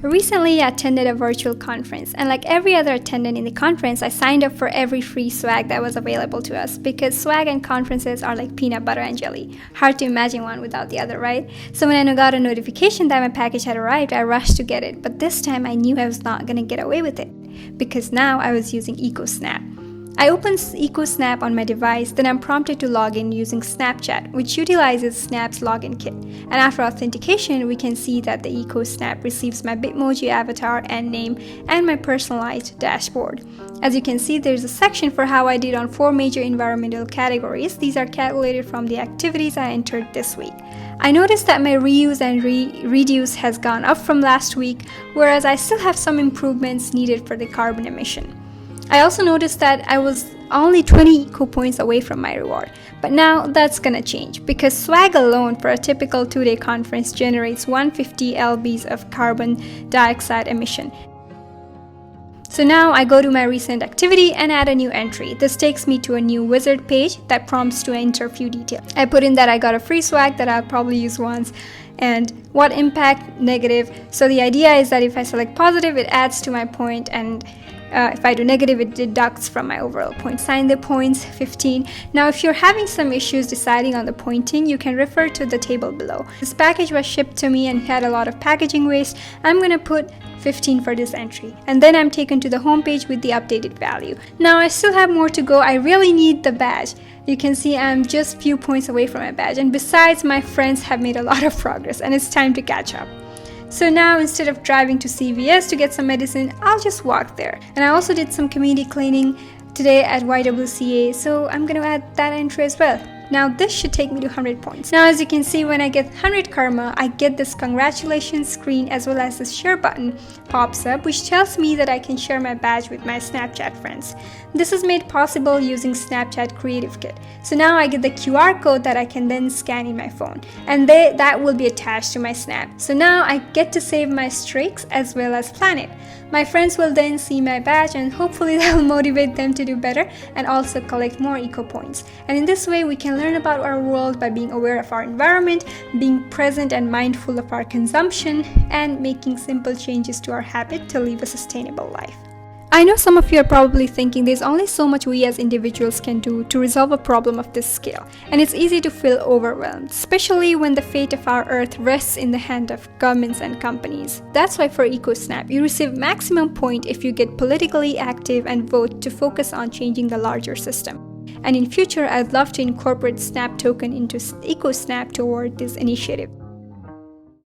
Recently, I attended a virtual conference, and like every other attendant in the conference, I signed up for every free swag that was available to us because swag and conferences are like peanut butter and jelly. Hard to imagine one without the other, right? So when I got a notification that my package had arrived, I rushed to get it, but this time I knew I was not going to get away with it because now I was using EcoSnap. I open EcoSnap on my device, then I'm prompted to log in using Snapchat, which utilizes Snap's login kit. And after authentication, we can see that the EcoSnap receives my Bitmoji avatar and name and my personalized dashboard. As you can see, there's a section for how I did on 4 major environmental categories. These are calculated from the activities I entered this week. I noticed that my reuse and reduce has gone up from last week, whereas I still have some improvements needed for the carbon emission. I also noticed that I was only 20 eco points away from my reward, but now that's gonna change because swag alone for a typical 2-day conference generates 150 lbs of carbon dioxide emission. So now I go to my recent activity and add a new entry. This takes me to a new wizard page that prompts to enter a few details. I put in that I got a free swag that I'll probably use once and what impact negative. So the idea is that if I select positive, it adds to my point, and if I do negative, it deducts from my overall point. Sign the points 15. Now, if you're having some issues deciding on the pointing, you can refer to the table below. This package was shipped to me and had a lot of packaging waste. I'm gonna put 15 for this entry, and then I'm taken to the home page with the updated value. Now I still have more to go. I really need the badge. You can see I'm just few points away from my badge, and besides, my friends have made a lot of progress and it's time to catch up. So now instead of driving to CVS to get some medicine, I'll just walk there. And I also did some community cleaning today at YWCA, so I'm gonna add that entry as well. Now this should take me to 100 points. Now as you can see, when I get 100 karma, I get this congratulations screen as well as this share button pops up, which tells me that I can share my badge with my Snapchat friends. This is made possible using Snapchat Creative Kit. So now I get the QR code that I can then scan in my phone, and that will be attached to my Snap. So now I get to save my streaks as well as plan it. My friends will then see my badge and hopefully that will motivate them to do better and also collect more eco points. And in this way, we can learn about our world by being aware of our environment, being present and mindful of our consumption, and making simple changes to our habit to live a sustainable life. I know some of you are probably thinking there's only so much we as individuals can do to resolve a problem of this scale, and it's easy to feel overwhelmed, especially when the fate of our earth rests in the hand of governments and companies. That's why for EcoSnap, you receive maximum point if you get politically active and vote to focus on changing the larger system. And in future, I'd love to incorporate Snap token into EcoSnap toward this initiative.